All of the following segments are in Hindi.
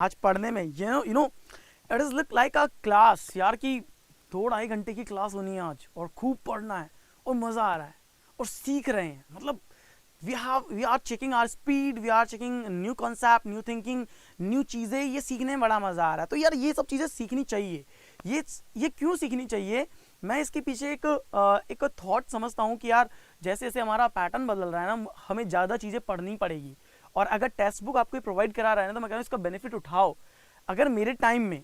आज पढ़ने में you know it is look like a class यार कि 2-2.5 घंटे की क्लास होनी है आज और खूब पढ़ना है और मज़ा आ रहा है और सीख रहे हैं। मतलब we are checking our speed, we are checking new concept, new thinking, new चीज़ें। ये सीखने में बड़ा मज़ा आ रहा है। तो यार ये सब चीज़ें सीखनी चाहिए। ये क्यों सीखनी चाहिए? मैं इसके पीछे एक थॉट समझता हूँ कि यार जैसे जैसे हमारा पैटर्न बदल रहा है ना, हमें ज़्यादा चीज़ें पढ़नी पड़ेगी। और अगर टेक्स्ट बुक आपको प्रोवाइड करा रहा है ना, तो मैं कह रहा हूँ इसका बेनिफिट उठाओ। अगर मेरे टाइम में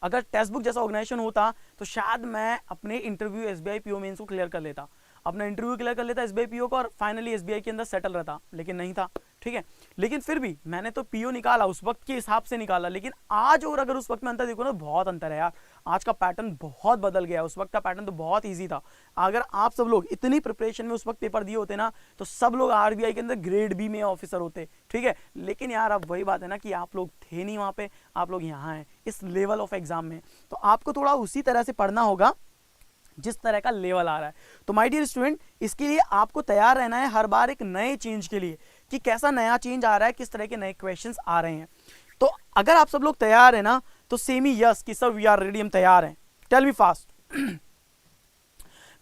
अगर टेक्स्ट बुक जैसा ऑर्गेनाइजेशन होता तो शायद मैं अपने इंटरव्यू एसबीआई पीओ मेंस को क्लियर कर लेता, अपना इंटरव्यू क्लियर कर लेता एसबीआई पीओ को और फाइनली एसबीआई के अंदर सेटल रहता। लेकिन नहीं था, ठीक है। लेकिन फिर भी मैंने तो पीओ निकाला, उस वक्त के हिसाब से निकाला। लेकिन आज और अगर उस वक्त में अंतर देखो ना, बहुत अंतर है यार। आज का पैटर्न बहुत बदल गया है। उस वक्त का पैटर्न तो बहुत ईजी था। अगर आप सब लोग इतनी प्रिपरेशन में उस वक्त पेपर दिए होते ना, तो सब लोग आरबीआई के अंदर ग्रेड बी में ऑफिसर होते, ठीक है। लेकिन यार अब वही बात है ना कि आप लोग थे नहीं वहाँ पे, आप लोग यहाँ हैं इस लेवल ऑफ एग्जाम में। तो आपको थोड़ा उसी तरह से पढ़ना होगा जिस तरह का लेवल आ रहा है। तो माय डियर स्टूडेंट, इसके लिए आपको तैयार रहना है हर बार एक नए चेंज के लिए कि कैसा नया चेंज आ रहा है, किस तरह के नए क्वेश्चंस आ रहे हैं। तो अगर आप सब लोग तैयार हैं ना, तो सेम ही यस कि सर वी आर रेडी, हम तैयार हैं। Tell me fast.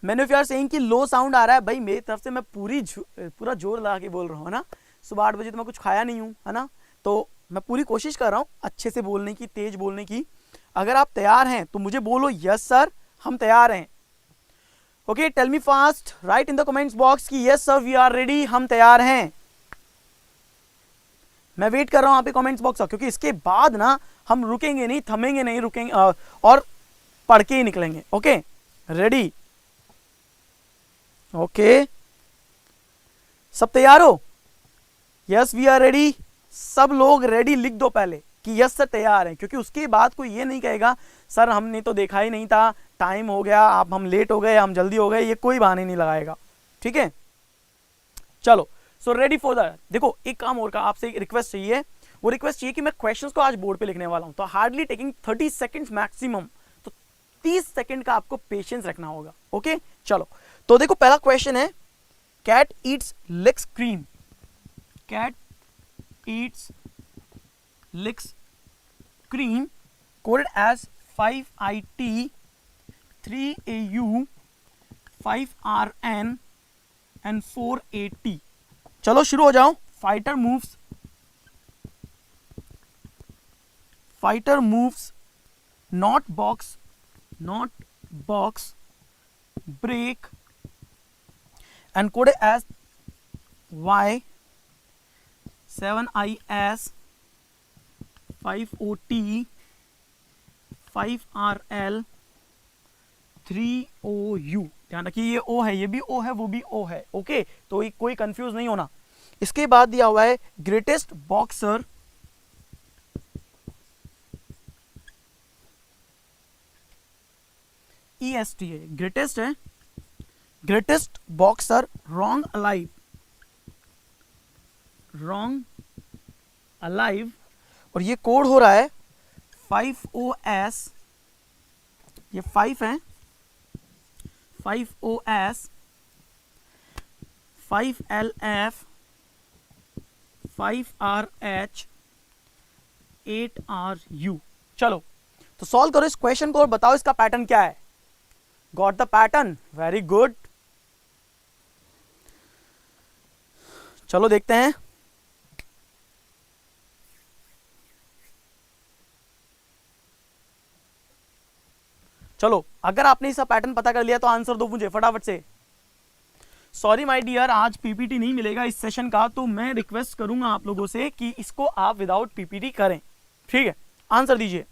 मैंने फिर सेइंग कि लो साउंड आ रहा है भाई, मेरी तरफ से मैं पूरा जोर लगा के बोल रहा हूँ ना। सुबह 8 बजे तो मैं कुछ खाया नहीं हूँ, है ना। तो मैं पूरी कोशिश कर रहा हूँ अच्छे से बोलने की, तेज बोलने की। अगर आप तैयार हैं तो मुझे बोलो यस सर हम तैयार हैं। Okay, tell me fast, write in the comments box कि yes sir we are ready, हम तैयार हैं। मैं वेट कर रहा हूं आपके कमेंट्स बॉक्स का, क्योंकि इसके बाद ना हम रुकेंगे नहीं, थमेंगे नहीं, रुकेंगे और पढ़ के ही निकलेंगे। Okay, ready? ओके, सब तैयार हो? Yes we are ready. सब लोग रेडी लिख दो पहले कि यस सर तैयार हैं, क्योंकि उसके बाद कोई ये नहीं कहेगा सर हमने तो देखा ही नहीं था, टाइम हो गया, आप हम लेट हो गए, हम जल्दी हो गए, ये कोई बहाने नहीं लगाएगा, ठीक है। चलो, सो रेडी फॉर दैट। देखो एक काम और का आपसे एक रिक्वेस्ट चाहिए, वो रिक्वेस्ट चाहिए कि मैं क्वेश्चंस को आज बोर्ड पे लिखने वाला हूं, तो हार्डली टेकिंग 30 सेकंड्स मैक्सिमम, तो 30 सेकंड का आपको पेशेंस रखना होगा। ओके, चलो तो देखो पहला क्वेश्चन है, cat eats licks cream. Cat eats licks cream, coded as 5IT 3AU 5RN and 4AT। चलो शुरू हो जाओ। Fighter moves not box break and coded as Y 7IS 5OT 5RL 3OU। ध्यान रखिए ये O है, ये भी O है, वो भी O है। ओके, तो कोई कंफ्यूज नहीं होना। इसके बाद दिया हुआ है ग्रेटेस्ट बॉक्सर EST है, ग्रेटेस्ट है, ग्रेटेस्ट बॉक्सर रॉन्ग अलाइव, और ये कोड हो रहा है 5OS, ये 5 है, 5OS 5LF 5RH 8RU। चलो तो सॉल्व करो इस क्वेश्चन को और बताओ इसका पैटर्न क्या है। Got the pattern? Very good. चलो देखते हैं। चलो अगर आपने इसका पैटर्न पता कर लिया तो आंसर दो मुझे फटाफट से। सॉरी माय डियर, आज पीपीटी नहीं मिलेगा इस सेशन का, तो मैं रिक्वेस्ट करूंगा आप लोगों से कि इसको आप विदाउट पीपीटी करें, ठीक है। आंसर दीजिए।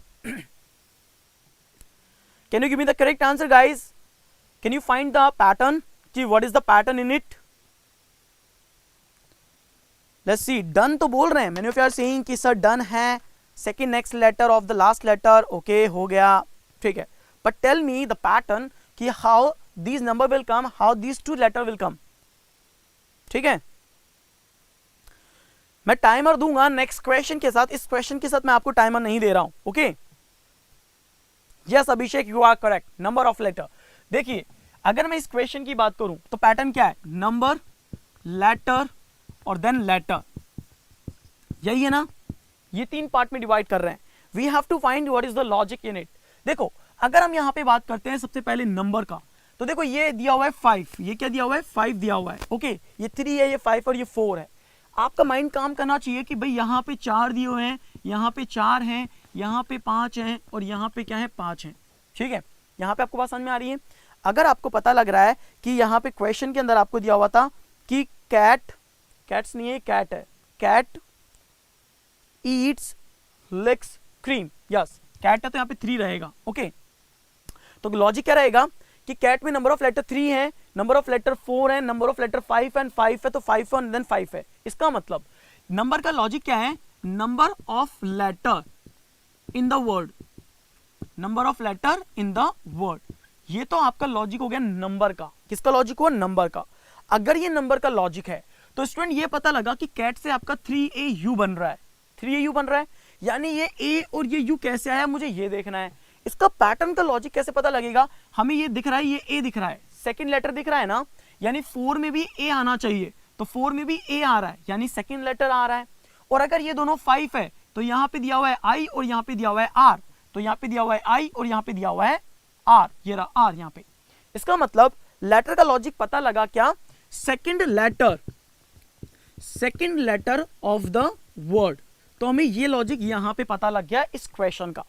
Can you give me the correct answer guys? Can you find the pattern कि what is the pattern in it? Let's see. Done तो बोल रहे हैं, many of you are saying कि सर डन है, second next letter of the last letter. Okay, हो गया, ठीक है। But tell me the pattern कि how these number will come, how these two letter will come, ठीक है। मैं टाइमर दूंगा नेक्स्ट क्वेश्चन के साथ, इस क्वेश्चन के साथ मैं आपको टाइमर नहीं दे रहा हूं। Okay, yes Abhishek you are correct, number of letter. देखिए अगर मैं इस क्वेश्चन की बात करूं तो पैटर्न क्या है? नंबर, लेटर और देन लेटर, यही है ना। ये 3 पार्ट में डिवाइड कर रहे हैं। We have to find what is the logic in it. देखो अगर हम यहाँ पे बात करते हैं सबसे पहले नंबर का, तो देखो ये दिया हुआ है 5, ये क्या दिया हुआ है 5 दिया हुआ है, ओके ये 3 है, ये 5 और ये 4 है। आपका माइंड काम करना चाहिए कि भाई यहाँ पे 4 दिए हुए हैं, यहाँ पे 4 हैं, यहाँ पे 5 हैं और यहाँ पे क्या है 5 हैं, ठीक है। यहाँ पे आपको बात समझ में आ रही है। अगर आपको पता लग रहा है कि यहाँ पे क्वेश्चन के अंदर आपको दिया हुआ था कि कैट्स नहीं है, कैट है, cat eats licks cream, yes cat है तो यहाँ पे 3 रहेगा, ओके। तो लॉजिक क्या रहेगा कि कैट में नंबर ऑफ लेटर 3 है, नंबर ऑफ लेटर 4 है, नंबर ऑफ लेटर 5 एंड 5 है, तो 5 और देन 5 है। इसका मतलब नंबर का लॉजिक क्या है, number of letter in the word, number of letter in the word. ये तो आपका लॉजिक हो गया नंबर का। किसका लॉजिक हुआ, नंबर का। अगर ये नंबर का लॉजिक है तो स्टूडेंट ये पता लगा कि कैट से आपका 3AU बन रहा है, 3AU बन रहा है, यानी ये A और ये U कैसे आया मुझे ये देखना है। इसका पैटर्न का लॉजिक कैसे पता लगेगा, हमें ये दिख रहा है, ये A दिख रहा है, सेकंड लेटर दिख रहा है ना, यानी 4 में भी A आना चाहिए, तो 4 में भी A आ रहा है, यानी सेकंड लेटर आ रहा है। और अगर ये दोनों 5 है तो यहाँ पे दिया हुआ है I और यहाँ पे दिया हुआ है R, तो यहाँ पे दिया हुआ है I और यहाँ पे दिया हुआ है R, ये रहा R यहाँ पे। इसका मतलब लेटर का लॉजिक पता लगा क्या, second letter of the word. तो हमें ये लॉजिक यहाँ पे पता लग गया इस क्वेश्चन का।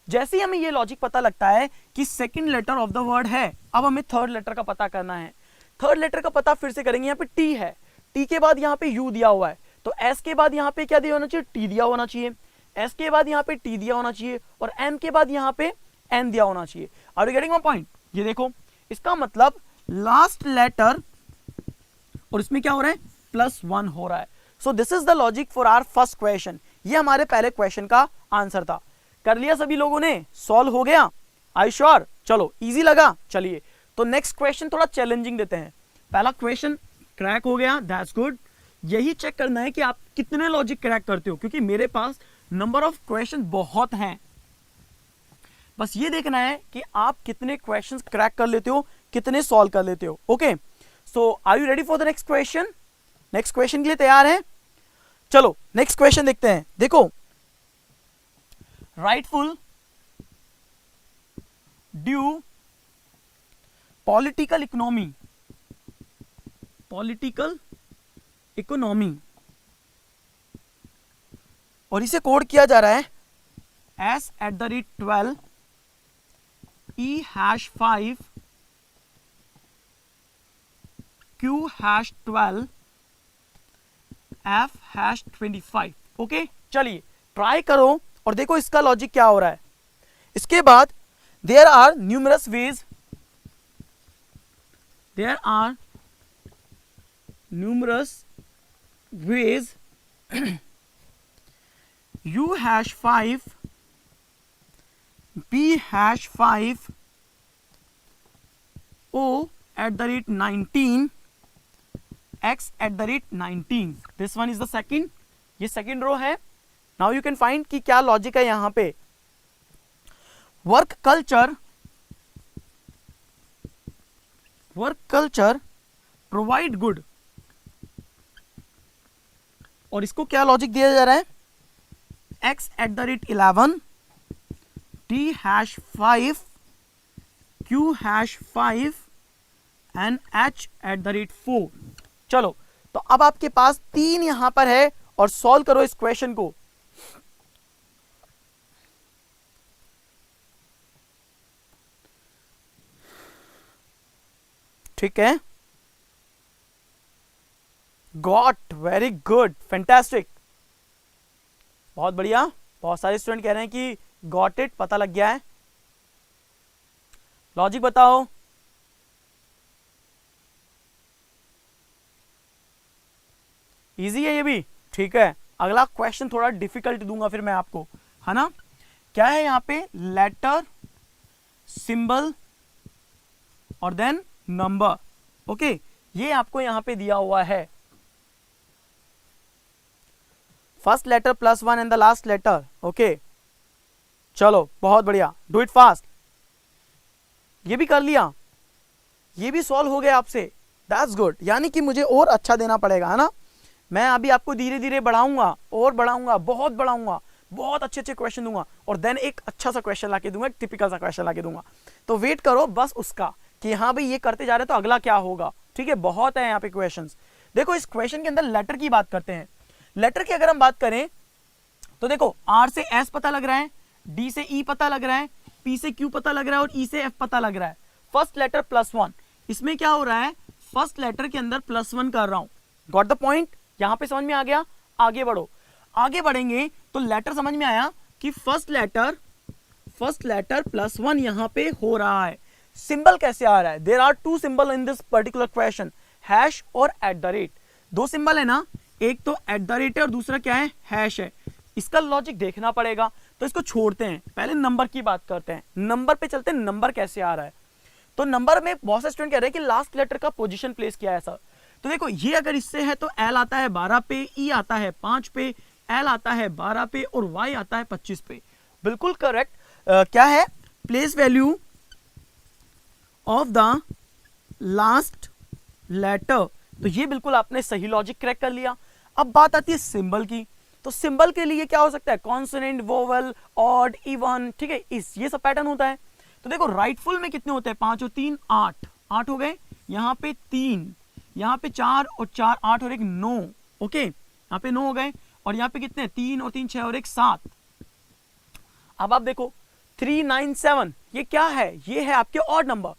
जैसे ही हमें ये लॉजिक पता लगता है कि second letter of the word है, अब हमें थर्ड लेटर का पता करना है। थर्ड लेटर का पता फिर से करेंगे। यहाँ पे T है, T के बाद यहाँ पे U दिया हुआ है, तो S के बाद यहाँ पे क्या दिया होना चाहिए, T दिया होना चाहिए, S के बाद यहाँ पे T दिया होना चाहिए और N के बाद यहाँ पे N दिया होना चाहिए। Are you getting my point? ये देखो इसका मतलब लास्ट लेटर और इसमें क्या हो रहा है, +1 हो रहा है। So this is the logic for our first question. ये हमारे पहले क्वेश्चन का आंसर था। कर लिया सभी लोगों ने, सॉल्व हो गया, आई श्योर? चलो इजी लगा, चलिए तो नेक्स्ट क्वेश्चन थोड़ा चैलेंजिंग देते हैं। पहला क्वेश्चन क्रैक हो गया, दैट्स गुड। यही चेक करना है कि आप कितने लॉजिक क्रैक करते हो, क्योंकि मेरे पास नंबर ऑफ क्वेश्चन बहुत हैं। बस ये देखना है कि आप कितने क्वेश्चंस क्रैक कर लेते हो, कितने सॉल्व कर लेते हो। Okay, so are you ready for the next question? Next question के लिए तैयार है? चलो नेक्स्ट क्वेश्चन देखते हैं। देखो, राइटफुल ड्यू पॉलिटिकल इकोनॉमी, और इसे कोड किया जा रहा है S@12 E#5 Q#12 F#25। Okay, चलिए ट्राई करो और देखो इसका लॉजिक क्या हो रहा है। इसके बाद there are numerous ways, U#5 B#5 O@19 X@19। This one is the second, ये सेकंड रो है। नाउ यू कैन फाइंड कि क्या लॉजिक है यहां पे। वर्क कल्चर प्रोवाइड गुड, और इसको क्या लॉजिक दिया जा रहा है, X@11 T#5 Q#5 and H@4। चलो तो अब आपके पास 3 यहां पर है और सॉल्व करो इस क्वेश्चन को। ठीक है, गॉट, वेरी गुड, फैंटास्टिक, बहुत बढ़िया। बहुत सारे स्टूडेंट कह रहे हैं कि गॉट इट, पता लग गया है। लॉजिक बताओ। इजी है ये भी, ठीक है। अगला क्वेश्चन थोड़ा डिफिकल्ट दूंगा फिर मैं आपको, है ना। क्या है यहाँ पे, लेटर, सिंबल और देन नंबर। ओके, ये आपको यहां पे दिया हुआ है, first letter +1 and the last letter. Okay, चलो बहुत बढ़िया, डू इट फास्ट। ये भी कर लिया, ये भी सॉल्व हो गया आपसे, दैट्स गुड। यानी कि मुझे और अच्छा देना पड़ेगा, है ना। मैं अभी आपको धीरे धीरे बढ़ाऊंगा और बढ़ाऊंगा, बहुत बढ़ाऊंगा। बहुत अच्छे अच्छे क्वेश्चन दूंगा और देन एक अच्छा सा क्वेश्चन लाके दूंगा, एक टिपिकल सा क्वेश्चन लाके दूंगा। तो वेट करो बस उसका कि हाँ भाई ये करते जा रहे हैं तो अगला क्या होगा। ठीक है, बहुत है यहाँ पे क्वेश्चंस। देखो इस क्वेश्चन के अंदर लेटर की बात करते हैं। लेटर की अगर हम बात करें तो देखो आर से एस पता लग रहा है, डी से ई पता लग रहा है, पी से क्यू पता लग रहा है और ई से एफ पता लग रहा है। फर्स्ट लेटर +1, इसमें क्या हो रहा है, फर्स्ट लेटर के अंदर +1 कर रहा हूं। गॉट द पॉइंट, यहां पे समझ में आ गया। आगे बढ़ो, आगे बढ़ेंगे तो लेटर समझ में आया कि फर्स्ट लेटर +1 यहां पे हो रहा है। सिंबल कैसे आ रहा है, there are 2 symbol in this particular question, hash और @। 2 सिंबल है ना, एक तो @ है और दूसरा क्या है, हैश है। इसका लॉजिक देखना पड़ेगा, तो इसको छोड़ते हैं, पहले नंबर की बात करते हैं। नंबर पे चलते हैं, नंबर कैसे आ रहा है। तो नंबर में बहुत से स्टूडेंट कह रहे हैं कि लास्ट लेटर का पोजीशन प्लेस किया है सर। तो देखो ये अगर इससे है तो एल आता है 12 पे, ई आता है 5 पे, एल आता है 12 पे और वाई आता है 25 पे। बिल्कुल करेक्ट। क्या है, place value of the last letter. तो ये बिल्कुल आपने सही लॉजिक क्रैक कर लिया। अब बात आती है सिंबल की। तो सिंबल के लिए क्या हो सकता है, कॉन्सोनेंट, वोवेल, ऑड, इवन। ठीक है, ये सब पैटर्न होता है। तो देखो राइटफुल में कितने होते हैं, 5 और 3 8, 8 हो गए। यहाँ पे 3, यहाँ पे 4 और 4 8 और 1 9। ओके, यहाँ पे 9 हो गए और यहाँ पे कितने, 3 और 3 6 और 1 7। अब आप देखो 3 9 7, ये क्या है, ये है आपके ऑड नंबर।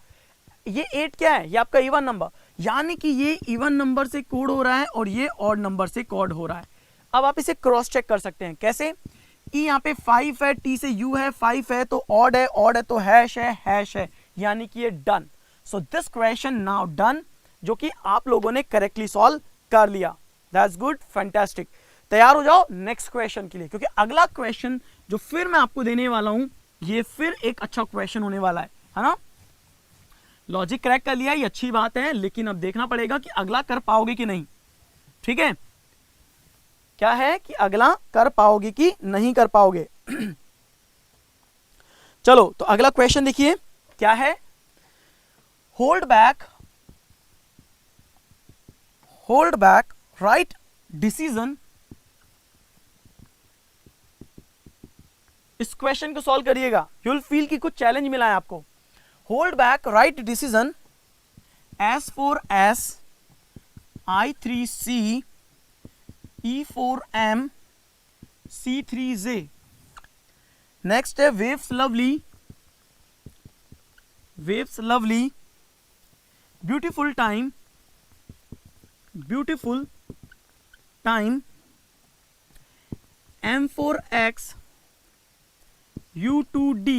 ये 8 क्या है, ये आपका इवन नंबर। यानी कि ये इवन नंबर से कोड हो रहा है और ये ऑड नंबर से कोड हो रहा है। अब आप इसे क्रॉस चेक कर सकते हैं, कैसे, ई यहाँ पे 5 है, टी से यू है, 5 है तो ऑड है, ऑड है तो हैश है, यानी कि ये done. So this question now done, जो कि आप लोगों ने करेक्टली सॉल्व कर लिया। That's good, fantastic. तैयार हो जाओ नेक्स्ट क्वेश्चन के लिए, क्योंकि अगला क्वेश्चन जो फिर मैं आपको देने वाला हूं ये फिर एक अच्छा क्वेश्चन होने वाला है ना। लॉजिक क्रैक कर लिया, ये अच्छी बात है, लेकिन अब देखना पड़ेगा कि अगला कर पाओगे कि नहीं। ठीक है, क्या है कि अगला कर पाओगे कि नहीं कर पाओगे। चलो तो अगला क्वेश्चन देखिए क्या है, होल्ड बैक राइट डिसीजन। इस क्वेश्चन को सॉल्व करिएगा, यू विल फील कि कुछ चैलेंज मिला है आपको। Hold back right decision S4S I3C E4M C3J। Next है waves lovely beautiful time M4X U2D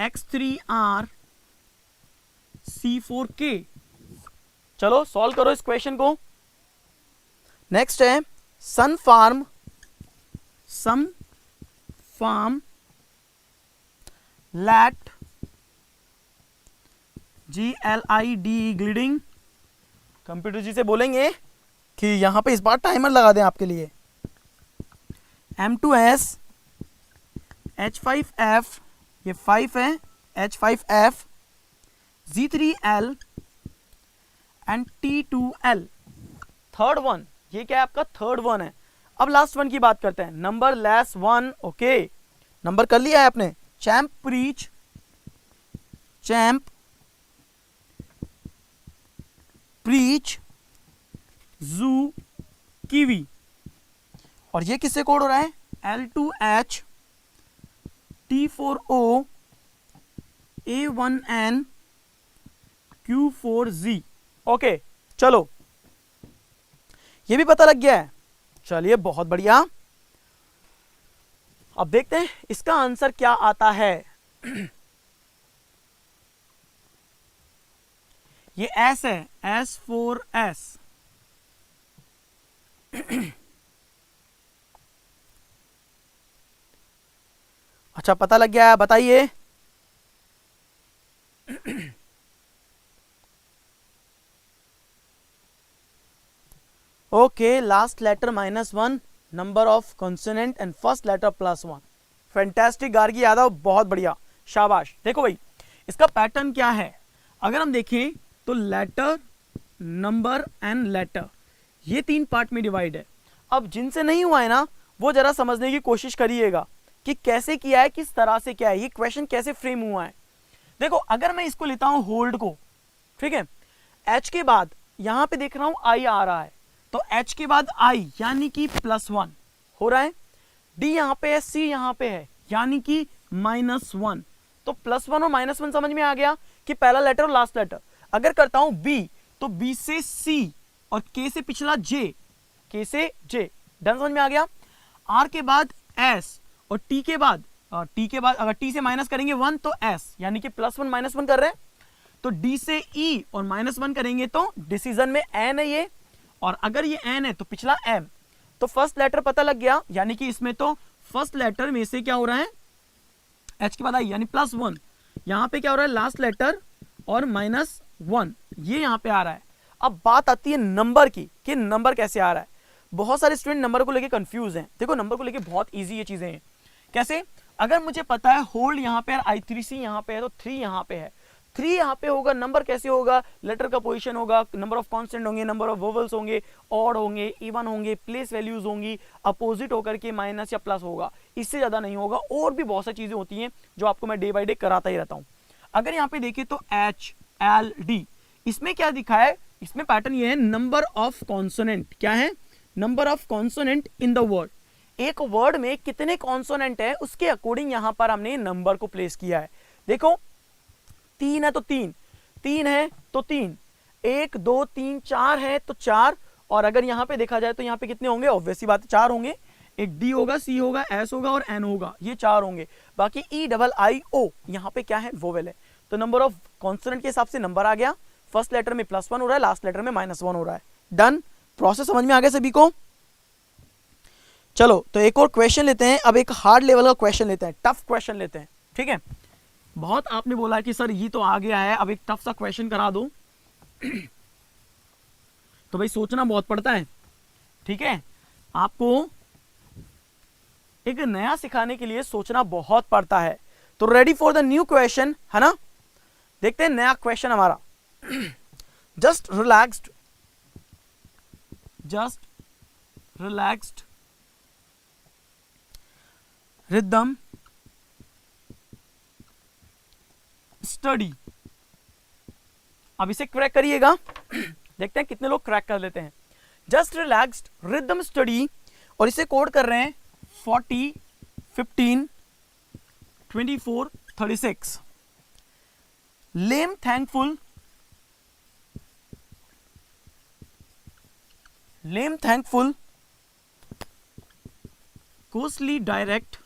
X3R C4K। चलो सॉल्व करो इस क्वेश्चन को। नेक्स्ट है सन फार्म लैट GLID ग्लिडिंग। कंप्यूटर जी से बोलेंगे कि यहां पे इस बार टाइमर लगा दें आपके लिए। M2S H5F, ये 5 है, H5F Z3L and T2L। Third one, ये क्या है आपका, थर्ड वन है। अब लास्ट वन की बात करते हैं, नंबर लेस 1। ओके, नंबर कर लिया है आपने। चैंप प्रीच जू कीवी। और ये किससे कोड हो रहा है, L2H T4O A1N Q4Z। Okay चलो, ये भी पता लग गया है। चलिए बहुत बढ़िया। अब देखते हैं इसका आंसर क्या आता है। ये S है, S4S। अच्छा पता लग गया है, बताइए। Okay, last letter -1, number of consonant and first letter +1। Fantastic Gargi Yadav, बहुत बढ़िया, शाबाश। देखो भाई इसका पैटर्न क्या है, अगर हम देखें तो लेटर, नंबर एंड लेटर, ये 3 पार्ट में डिवाइड है। अब जिनसे नहीं हुआ है ना वो जरा समझने की कोशिश करिएगा कि कैसे किया है, किस तरह से क्या है, ये क्वेश्चन कैसे फ्रेम हुआ है। देखो अगर मैं इसको लेता हूं होल्ड को, ठीक है, h के बाद यहां पे देख रहा हूं i आ रहा है, तो h के बाद i यानी कि +1 हो रहा है, d यहां पे है, c यहां पे है यानी कि -1, तो +1 और -1 समझ में आ गया कि पहला लेटर और लास्ट लेटर। अगर करता हूं b, तो b से c और k से पिछला j, k से j, डन, समझ में आ गया। r के बाद s और t के बाद अगर t से माइनस करेंगे 1 तो s, यानी कि +1 -1 कर रहे हैं, तो d से e और -1 करेंगे तो डिसीजन में n है ये, और अगर ये n है तो पिछला m, तो फर्स्ट लेटर पता लग गया, यानी कि इसमें तो फर्स्ट लेटर में से क्या हो रहा है, h के बाद i यानी +1, यहां पे क्या हो रहा है लास्ट लेटर और -1 ये यहां पे आ रहा है। अब बात आती है नंबर की कि नंबर कैसे आ रहा है। बहुत सारे स्टूडेंट नंबर को लेके कंफ्यूज हैं। देखो नंबर को लेके बहुत इजी ये चीजें हैं। कैसे, अगर मुझे पता है होल्ड यहां पे है, i3c यहां पे है, तो 3 यहां पे है, 3 यहां पे होगा, नंबर कैसे होगा, लेटर का पोजीशन होगा, नंबर ऑफ कॉन्स्टेंट होंगे, नंबर ऑफ वोवल्स होंगे, ऑड होंगे, इवन होंगे, प्लेस वैल्यूज होंगी, अपोजिट होकर के माइनस या प्लस होगा, इससे ज्यादा नहीं होगा। और भी बहुत सारी चीजें होती हैं जो आपको मैं डे बाई डे कराता ही रहता हूं। अगर यहाँ पे देखिए तो एच एल डी, इसमें क्या दिखा है, इसमें पैटर्न ये है नंबर ऑफ कॉन्सोनेंट, क्या है, number of consonant in the word, एक वर्ड में कितने कॉन्सोनेंट है उसके अकॉर्डिंग यहां पर हमने नंबर को प्लेस किया है। देखो 3 है तो 3, 3 है तो 3, 1 2 3 4 है तो 4, और अगर यहां पे देखा जाए तो यहां पे कितने होंगे, ऑब्वियसली बात है 4 होंगे, एक डी होगा, सी होगा, एस होगा और एन होगा, ये 4 होंगे। बाकी ई डबल आई ओ यहां पे क्या है, वोवेल है। तो नंबर ऑफ कॉन्सोनेंट के हिसाब से नंबर आ गया, फर्स्ट लेटर में +1 हो रहा है, लास्ट लेटर में -1 हो रहा है। डन, प्रोसेस समझ में आ गया सभी को। चलो तो एक और क्वेश्चन लेते हैं, अब एक हार्ड लेवल का क्वेश्चन लेते हैं, टफ क्वेश्चन लेते हैं, ठीक है। बहुत आपने बोला कि सर ये तो आ गया है, अब एक टफ सा क्वेश्चन करा दो तो भाई सोचना बहुत पड़ता है, ठीक है, आपको एक नया सिखाने के लिए सोचना बहुत पड़ता है। तो ready for the new question है ना, देखते हैं नया क्वेश्चन हमारा। जस्ट रिलैक्स्ड रिदम स्टडी, अब इसे क्रैक करिएगा देखते हैं कितने लोग क्रैक कर लेते हैं। जस्ट रिलैक्स्ड रिदम स्टडी, और इसे कोड कर रहे हैं 40 15 24 36। लेम thankful costly direct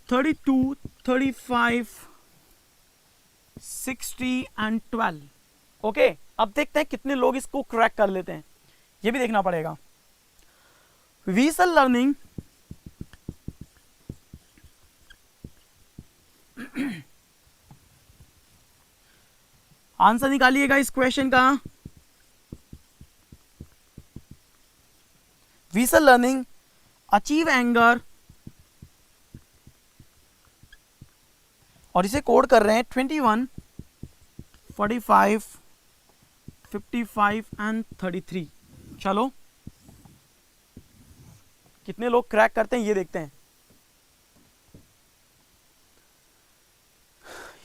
32 35 60 and 12। Okay, अब देखते हैं कितने लोग इसको क्रैक कर लेते हैं, ये भी देखना पड़ेगा। विसल लर्निंग आंसर निकालिएगा इस क्वेश्चन का। विसल लर्निंग अचीव एंगर, और इसे कोड कर रहे हैं 21 45 55 एंड 33। चलो कितने लोग क्रैक करते हैं ये देखते हैं।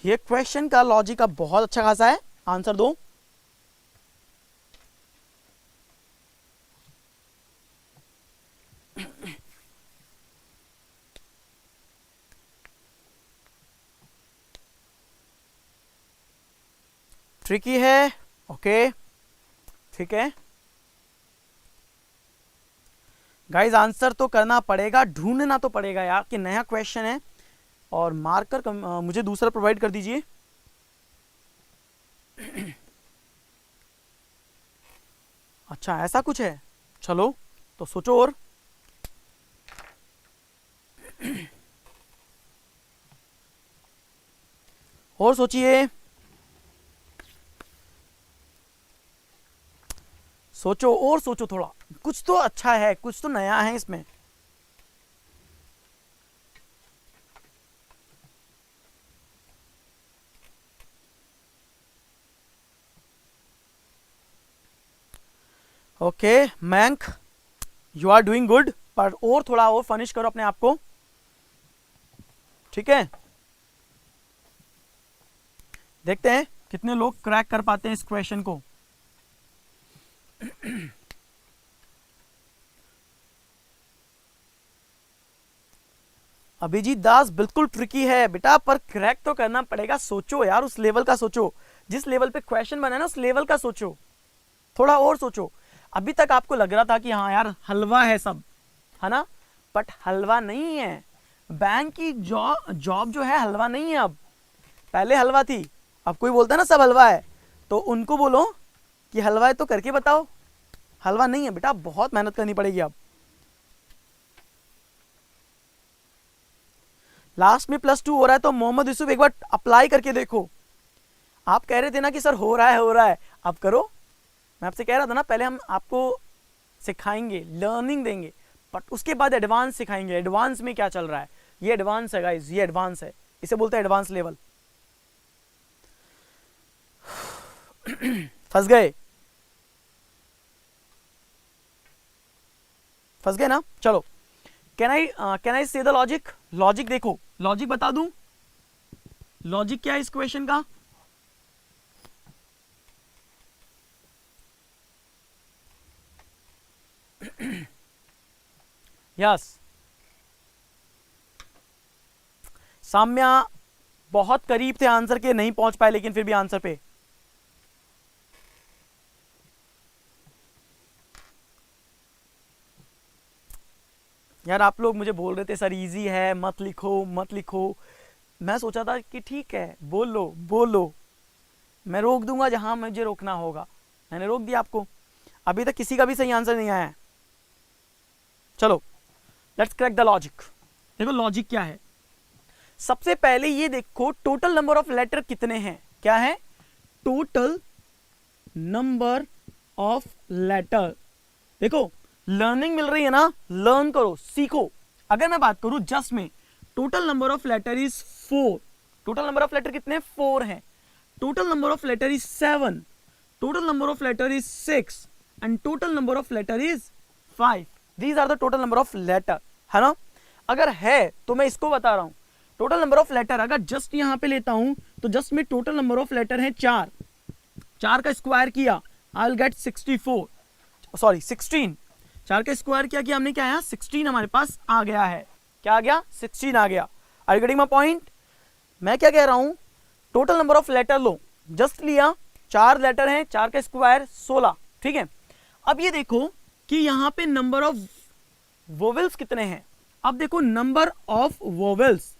ये क्वेश्चन का लॉजिक अब बहुत अच्छा खासा है, आंसर दो। ट्रिकी है, ओके ठीक है गाइज, आंसर तो करना पड़ेगा, ढूंढना तो पड़ेगा यार कि नया क्वेश्चन है। और मार्कर मुझे दूसरा प्रोवाइड कर दीजिए। अच्छा ऐसा कुछ है, चलो तो सोचो और सोचिए, सोचो और सोचो थोड़ा, कुछ तो अच्छा है, कुछ तो नया है इसमें। ओके, मैंक यू आर डूइंग गुड, पर और थोड़ा और फनिश करो अपने आप को, ठीक है। देखते हैं कितने लोग क्रैक कर पाते हैं इस क्वेश्चन को। अभिजीत दास, बिल्कुल ट्रिकी है बेटा, पर क्रैक तो करना पड़ेगा। सोचो यार, उस लेवल का सोचो, जिस लेवल पे क्वेश्चन बना है ना, उस लेवल का सोचो, थोड़ा और सोचो। अभी तक आपको लग रहा था कि हाँ यार हलवा है सब, है ना, बट हलवा नहीं है। बैंक की जॉब जो है हलवा नहीं है। अब पहले हलवा थी, अब कोई बोलता है ना सब हलवा है, तो उनको बोलो कि हलवा है तो करके बताओ। हलवा नहीं है बेटा, बहुत मेहनत करनी पड़ेगी। अब लास्ट में +2 हो रहा है, तो मोहम्मद यूसुफ एक बार अप्लाई करके देखो। आप कह रहे थे ना कि सर हो रहा है हो रहा है, अब करो। मैं आपसे कह रहा था ना, पहले हम आपको सिखाएंगे, लर्निंग देंगे, बट उसके बाद एडवांस सिखाएंगे। एडवांस में क्या चल रहा है, ये एडवांस है गाइस, ये एडवांस है, इसे बोलते हैं एडवांस लेवल। फंस गए, फंस गए ना। चलो, कैन आई से द लॉजिक। लॉजिक देखो, लॉजिक बता दूं, लॉजिक क्या है इस क्वेश्चन का। यस, साम्या बहुत करीब थे आंसर के, नहीं पहुंच पाए, लेकिन फिर भी आंसर पे। यार आप लोग मुझे बोल रहे थे सर इजी है, मत लिखो मत लिखो। मैं सोचा था कि ठीक है, बोल लो बोल लो, मैं रोक दूंगा जहां मुझे रोकना होगा। मैंने रोक दिया आपको। अभी तक किसी का भी सही आंसर नहीं आया है। चलो, लेट्स क्रैक द लॉजिक। देखो लॉजिक क्या है। सबसे पहले ये देखो, टोटल नंबर ऑफ लेटर कितने हैं। क्या है, टोटल नंबर ऑफ लेटर। देखो लर्निंग मिल रही है ना, लर्न करो, सीखो। अगर मैं बात करूं जस्ट में, total number of letter is 4। Total number of letter कितने, 4 हैं। Total number of letter is 7। Total number of letter is 6 and total number of letter is 5। These are the total number of letter, है ना। अगर है तो मैं इसको बता रहा हूं, टोटल नंबर ऑफ लेटर अगर जस्ट यहां पे लेता हूं, तो जस्ट में टोटल नंबर ऑफ लेटर है 4। 4 का स्क्वायर किया, आई विल गेट 64, सॉरी 16। 4 का स्क्वायर किया कि हमने क्या आया, 16 हमारे पास आ गया है। क्या आ गया, 16 आ गया। Are you getting my point. मैं क्या कह रहा हूं, टोटल नंबर ऑफ लेटर लो, जस्ट लिया, 4 लेटर हैं, 4 का स्क्वायर 16, ठीक है। अब ये देखो कि यहां पे नंबर ऑफ वोवेल्स कितने हैं। अब देखो number of vowels,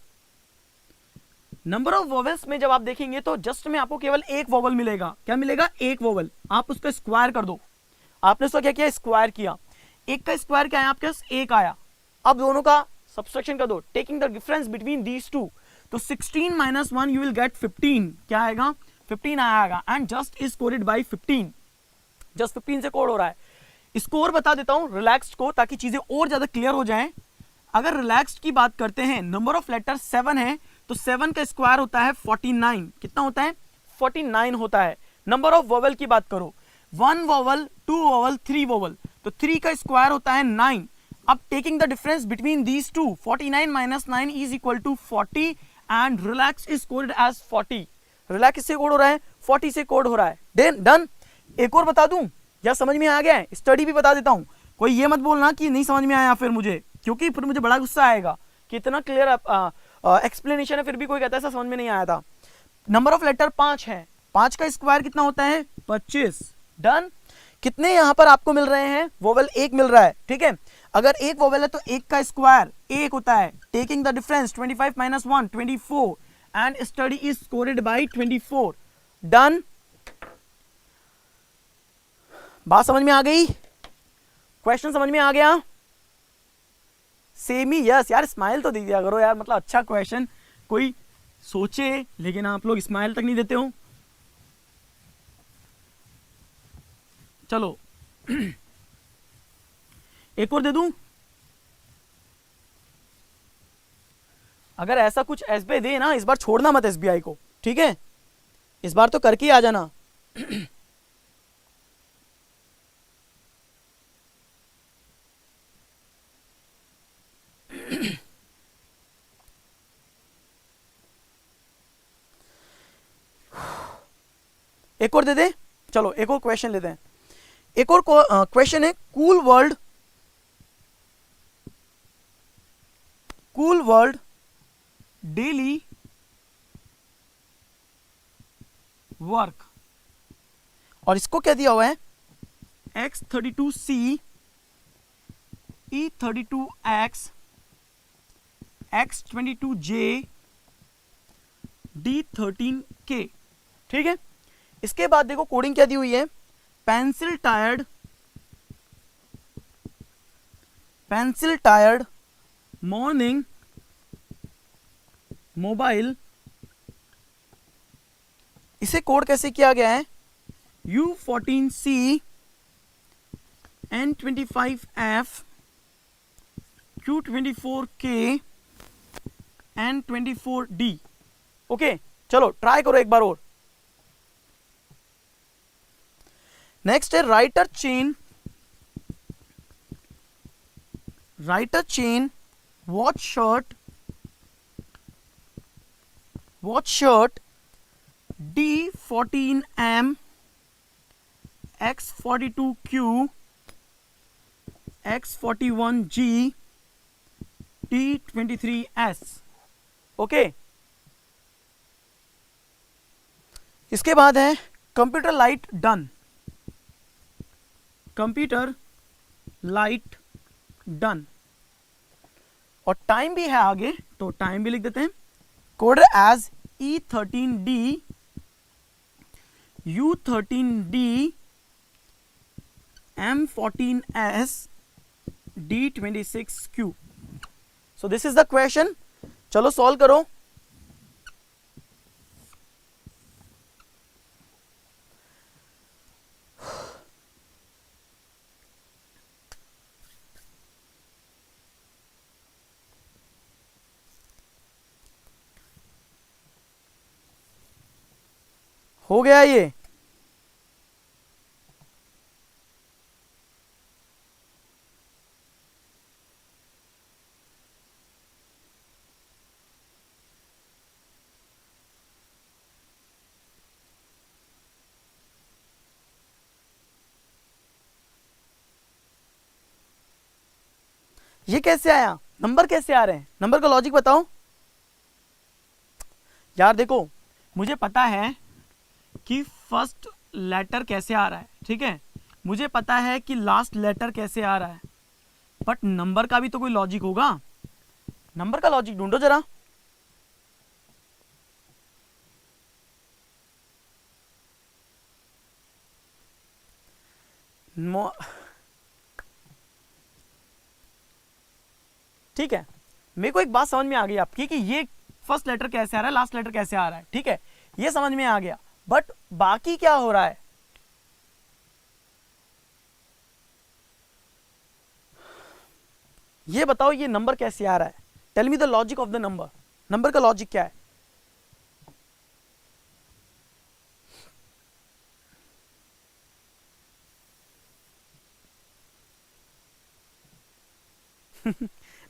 number of vowels में जब आप देखेंगे तो जस्ट में आपको केवल एक वोवेल मिलेगा। क्या मिलेगा, एक वोवेल। आप उसका स्क्वायर कर दो। आपने उसका क्या किया, स्क्वायर किया। एक का स्क्वायर क्या आया आपके पास, एक आया। अब दोनों का सब्सट्रैक्शन कर दो, taking the difference between these to, तो 16 - 1 यू विल गेट 15। क्या आएगा, 15 आएगा। And just is coded by 15, just 15 से कोड हो रहा है। स्कोर बता देता हूं रिलैक्स्ड को, ताकि चीजें और ज्यादा क्लियर हो जाएं। अगर रिलैक्स्ड की बात करते हैं, नंबर ऑफ लेटर 7 है, तो 7 का स्क्वायर होता है 49। कितना होता है, 49 होता है। नंबर ऑफ वोवेल की बात करो, 1 वोवेल, 2 वोवेल, 3 वोवेल, तो 3 का स्क्वायर होता है 9। अब taking the difference between these two, 49 - 9 is equal to 40 and relax is coded as 40। Relax से कोड हो रहा है, 40 से कोड हो रहा है। डन। एक और बता दूं, या समझ में आ गया है, स्टडी भी बता देता हूं। कोई ये मत बोलना कि नहीं समझ में आया फिर मुझे, क्योंकि फिर मुझे बड़ा गुस्सा आएगा कि इतना क्लियर एक्सप्लेनेशन है, फिर भी कोई कहता है ऐसा समझ में नहीं आया था। नंबर ऑफ लेटर 5 है, 5 का स्क्वायर कितना होता है, 25। डन। कितने यहां पर आपको मिल रहे हैं, वोवेल एक मिल रहा है, ठीक है। अगर एक वोवेल है तो एक का स्क्वायर एक होता है। Taking the difference 25 - 1 24 and study is scored by 24। Done. बात समझ में आ गई, क्वेश्चन समझ में आ गया। सेम ही, यस यार, स्माइल तो दे दिया करो यार, मतलब अच्छा क्वेश्चन कोई सोचे, लेकिन आप लोग स्माइल तक नहीं देते हो। चलो एक और दे दूं। अगर ऐसा कुछ एसबीआई दे ना, इस बार छोड़ना मत एसबीआई को, ठीक है। इस बार तो करके आ जाना। एक और दे दे, चलो एक और क्वेश्चन लेते हैं। एक और क्वेश्चन है, कूल वर्ल्ड डेली वर्क, और इसको क्या दिया हुआ है, X32C E32X X22J D13K, ठीक है। इसके बाद देखो कोडिंग क्या दी हुई है, पेंसिल टायर्ड मॉर्निंग मोबाइल, इसे कोड कैसे किया गया है, U14C N25F Q24K N24D। Okay चलो ट्राई करो एक बार और। नेक्स्ट है writer chain watch shirt D14M X42Q X41G D23S। Okay, इसके बाद है कंप्यूटर लाइट डन, और टाइम भी है आगे तो टाइम भी लिख देते हैं, code as E13D U13D M14S D26Q। So this is the question, चलो सॉल्व करो। हो गया ये, ये कैसे आया, नंबर कैसे आ रहे हैं, नंबर का लॉजिक बताओ यार। देखो मुझे पता है कि फर्स्ट लेटर कैसे आ रहा है, ठीक है, मुझे पता है कि लास्ट लेटर कैसे आ रहा है, बट नंबर का भी तो कोई लॉजिक होगा, नंबर का लॉजिक ढूंढो जरा। ठीक है, मेरे को एक बात समझ में आ गई आपकी कि ये फर्स्ट लेटर कैसे आ रहा है, लास्ट लेटर कैसे आ रहा है, ठीक है, ये समझ में आ गया, बट बाकी क्या हो रहा है, ये बताओ, ये नंबर कैसे आ रहा है, tell me the logic of the number, number का लॉजिक क्या है।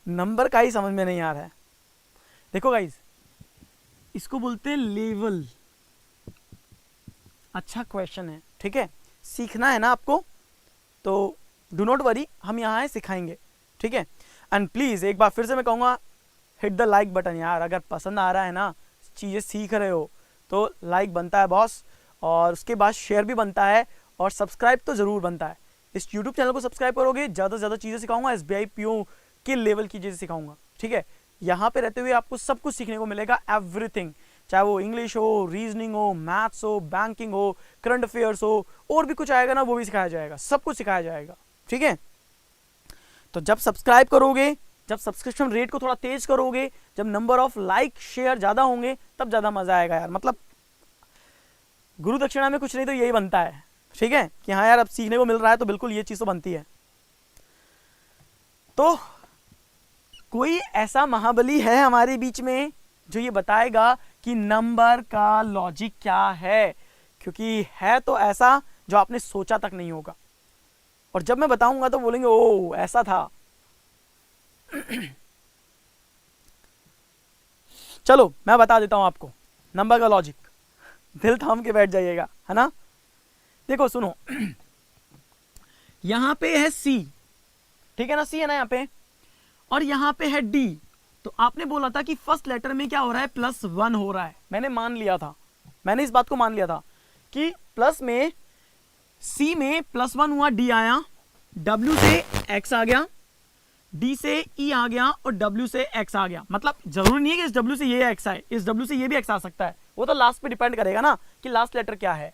नंबर का ही समझ में नहीं आ रहा है। देखो गाइज, इसको बोलते हैं लेवल। अच्छा क्वेश्चन है, ठीक है, सीखना है ना आपको, तो डू नॉट वरी, हम यहाँ है सिखाएंगे, ठीक है। एंड प्लीज एक बार फिर से मैं कहूँगा, हिट द लाइक बटन यार, अगर पसंद आ रहा है ना, चीज़ें सीख रहे हो तो लाइक बनता है बॉस, और उसके बाद शेयर भी बनता है, और सब्सक्राइब तो ज़रूर बनता है। इस यूट्यूब चैनल को सब्सक्राइब करोगे, ज़्यादा से ज़्यादा चीज़ें सिखाऊंगा, SBI PO के लेवल की चीज़ें सिखाऊंगा, ठीक है। यहाँ पे रहते हुए आपको सब कुछ सीखने को मिलेगा, एवरीथिंग, चाहे वो इंग्लिश हो, रीजनिंग हो, मैथ्स हो, बैंकिंग हो, करंट अफेयर्स हो, और भी कुछ आएगा ना वो भी सिखाया जाएगा, सब कुछ सिखाया जाएगा, ठीक है। तो जब सब्सक्राइब करोगे, जब सब्सक्रिप्शन रेट को थोड़ा तेज करोगे, जब नंबर ऑफ लाइक शेयर ज़्यादा होंगे, तब ज़्यादा मज़ा आएगा यार। मतलब गुरु दक्षिणा में कुछ नहीं तो यही बनता है, ठीक है, कि हाँ यार अब सीखने को मिल रहा है, तो बिल्कुल ये चीज़ तो बनती है। तो कोई ऐसा महाबली है हमारे बीच में जो ये बताएगा कि नंबर का लॉजिक क्या है, क्योंकि है तो ऐसा जो आपने सोचा तक नहीं होगा, और जब मैं बताऊंगा तो बोलेंगे ओ ऐसा था। चलो मैं बता देता हूं आपको नंबर का लॉजिक। दिल थाम के बैठ जाइएगा, है ना। देखो सुनो, यहां पे है सी, ठीक है ना, सी है ना यहाँ पे, और यहां पे है डी। तो आपने बोला था कि फर्स्ट लेटर में क्या हो रहा है, +1 हो रहा है। मैंने मान लिया था, मैंने इस बात को मान लिया था कि प्लस में सी में +1 हुआ, डी आया, डब्ल्यू से एक्स आ गया, डी से ई आ गया, और डब्ल्यू से एक्स आ गया। मतलब जरूरी नहीं है कि इस डब्ल्यू से ये एक्स आए, इस डब्ल्यू से ये भी एक्स आ सकता है, वो तो लास्ट पे डिपेंड करेगा ना कि लास्ट लेटर क्या है।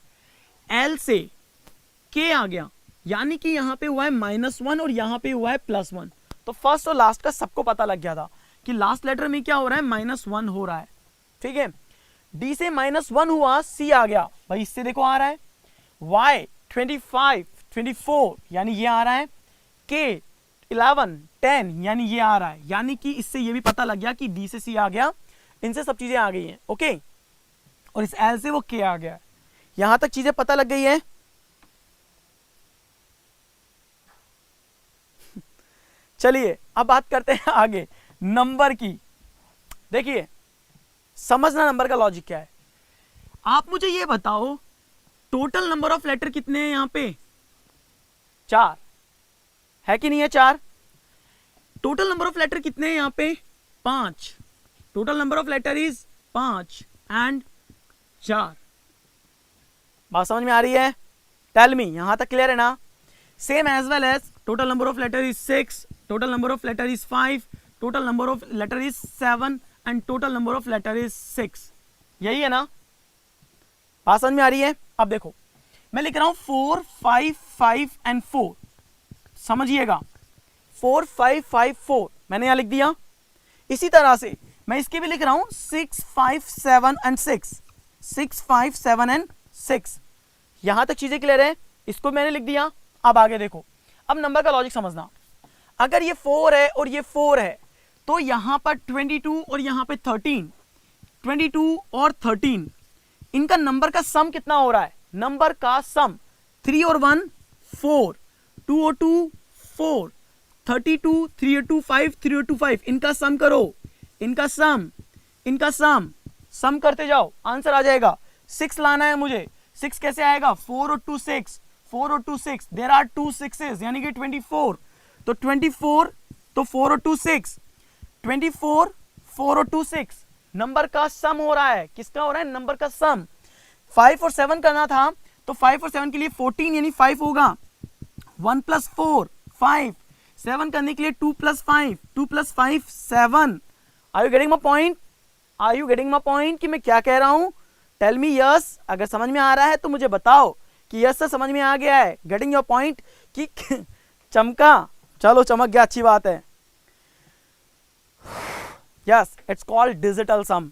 एल से के आ गया, यानी कि यहां पे हुआ है -1 और यहां पे हुआ है +1। तो फर्स्ट और लास्ट का सबको पता लग गया था कि लास्ट लेटर में क्या हो रहा है, -1 हो रहा है, ठीक है। डी से -1 हुआ, सी आ गया, भाई इससे देखो आ रहा है, वाई 25 24 यानी ये आ रहा है, के 11 10 यानी ये आ रहा है, यानी कि इससे ये भी पता लग गया कि डी से सी आ गया, इनसे सब चीजें आ गई हैं, ओके। और इस एल से वो के आ गया, यहां तक चीजें पता लग गई है। चलिए अब बात करते हैं आगे नंबर की। देखिए समझना नंबर का लॉजिक क्या है। आप मुझे ये बताओ टोटल नंबर ऑफ लेटर कितने हैं यहां पे, 4 है कि नहीं है, 4। टोटल नंबर ऑफ लेटर कितने हैं यहां पे, 5। Total number of letter is 5 and 4। बात समझ में आ रही है, टेल मी, यहां तक क्लियर है ना। Same as well as total number of letter is 6, total number of letter is 5, total number of letter is 7 and total number of letter is 6। यही है ना, बात समझ में आ रही है। अब देखो मैं लिख रहा हूं 4 5 5 एंड 4, समझिएगा 4 5 5 4 मैंने यहां लिख दिया। इसी तरह से मैं इसके भी लिख रहा हूं 6 5 7 एंड 6, 6 5 7 एंड 6। यहां तक चीजें क्लियर है, इसको मैंने लिख दिया। अब आगे देखो, अब नंबर का लॉजिक समझना। अगर ये 4 है और ये 4 है तो यहां पर 22 और यहां पे 13, 22 और 13 इनका नंबर का सम कितना हो रहा है, नंबर का सम 3 और 1 4, 2 और 2 4, 32 3 और 2 5, 3 और 2 5, इनका सम करो, इनका सम करते जाओ, आंसर आ जाएगा। 6 लाना है मुझे, 6 कैसे आएगा, 4 और 2 6, 4 और 2 6, देयर आर 2 6s यानी कि 24। तो 24 तो 4 और 2 6, 24 4 और 2 6 नंबर का सम हो रहा है। किसका हो रहा है, नंबर का सम। 5 और 7 करना था तो 5 और 7 के लिए 14 यानी 5 होगा, 1 + 4 5, 7 करने के लिए 2 + 5, 2 + 5 7। Are you getting my point, are you getting my point कि मैं क्या कह रहा हूं। टेल मी यस, अगर समझ में आ रहा है तो मुझे बताओ कि यस से समझ में आ गया है, गेटिंग योर पॉइंट कि चमका, चलो चमक गया, अच्छी बात है। यस, इट्स कॉल्ड डिजिटल सम।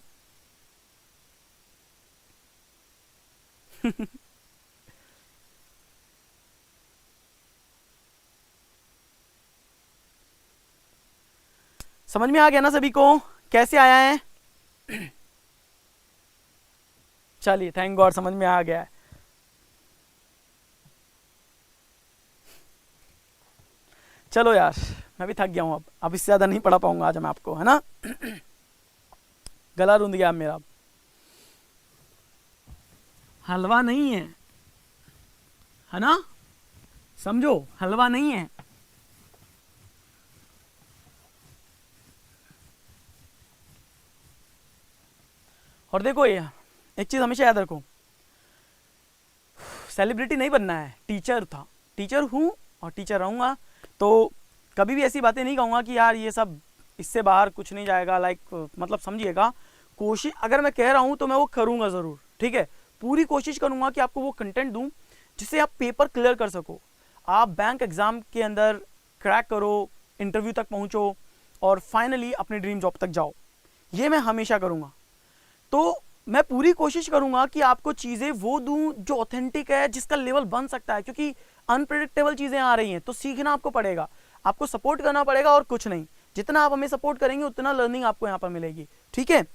समझ में आ गया ना सभी को, कैसे आया है। चलिए थैंक गॉड समझ में आ गया है। चलो यार मैं भी थक गया हूं, अब इससे ज्यादा नहीं पढ़ा पाऊंगा आज मैं आपको, है ना। गला रूंध गया मेरा। हलवा नहीं है ना, समझो हलवा नहीं है। और देखो ये एक चीज हमेशा याद रखो, सेलिब्रिटी नहीं बनना है, टीचर था, टीचर हूं और टीचर रहूंगा। तो कभी भी ऐसी बातें नहीं कहूंगा कि यार ये सब इससे बाहर कुछ नहीं जाएगा, लाइक मतलब समझिएगा, कोशिश अगर मैं कह रहा हूं तो मैं वो करूंगा जरूर, ठीक है। पूरी कोशिश करूंगा कि आपको वो कंटेंट दूं जिससे आप पेपर क्लियर कर सको, आप बैंक एग्जाम के अंदर क्रैक करो, इंटरव्यू तक पहुंचो और फाइनली अपने ड्रीम जॉब तक जाओ। ये मैं हमेशा करूंगा। तो मैं पूरी कोशिश करूंगा कि आपको चीजें वो दूं जो ऑथेंटिक है, जिसका लेवल बन सकता है, क्योंकि अनप्रेडिक्टेबल चीजें आ रही हैं तो सीखना आपको पड़ेगा, आपको सपोर्ट करना पड़ेगा और कुछ नहीं। जितना आप हमें सपोर्ट करेंगे उतना लर्निंग आपको यहाँ पर मिलेगी, ठीक है।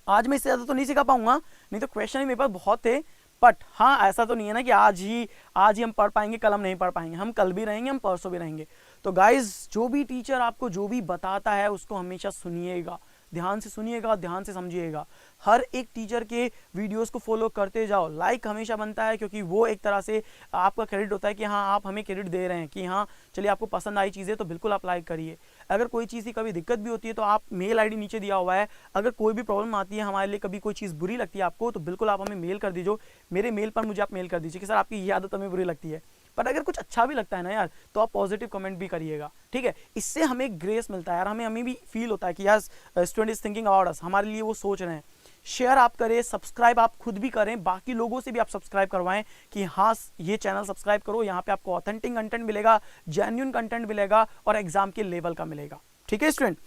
आज मैं इससे ज्यादा तो नहीं सिखा पाऊंगा, नहीं तो क्वेश्चन ही मेरे पास बहुत थे। बट हाँ ऐसा तो नहीं है ना कि आज ही हम पढ़ पाएंगे, कल हम नहीं पढ़ पाएंगे, हम कल भी रहेंगे, हम परसों भी रहेंगे। तो गाइज जो भी टीचर आपको जो भी बताता है उसको हमेशा सुनिएगा, ध्यान से सुनिएगा, ध्यान से समझिएगा। हर एक टीचर के वीडियोस को फॉलो करते जाओ। लाइक हमेशा बनता है, क्योंकि वो एक तरह से आपका क्रेडिट होता है कि हाँ आप हमें क्रेडिट दे रहे हैं कि हाँ चलिए आपको पसंद आई चीज़ें तो बिल्कुल आप लाइक करिए। अगर कोई चीज़ की कभी दिक्कत भी होती है तो आप मेल आईडी नीचे दिया हुआ है, अगर कोई भी प्रॉब्लम आती है हमारे लिए, कभी कोई चीज़ बुरी लगती है आपको, तो बिल्कुल आप हमें मेल कर दीजिए। मेरे मेल पर मुझे आप मेल कर दीजिए कि सर आपकी ये आदत हमें बुरी लगती है। पर अगर कुछ अच्छा भी लगता है ना यार, तो आप पॉजिटिव कमेंट भी करिएगा, ठीक है। इससे हमें ग्रेस मिलता है यार, हमें भी फील होता है कि यार student is thinking about us, हमारे लिए वो सोच रहे हैं। शेयर आप करें, सब्सक्राइब आप खुद भी करें, बाकी लोगों से भी आप सब्सक्राइब करवाएं कि हाँ ये चैनल सब्सक्राइब करो, यहाँ पे आपको ऑथेंटिक कंटेंट मिलेगा, जेन्युइन कंटेंट मिलेगा और एग्जाम के लेवल का मिलेगा, ठीक है स्टूडेंट।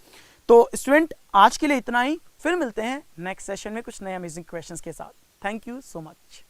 तो स्टूडेंट आज के लिए इतना ही, फिर मिलते हैं नेक्स्ट सेशन में कुछ नए अमेजिंग क्वेश्चंस के साथ। Thank you so much.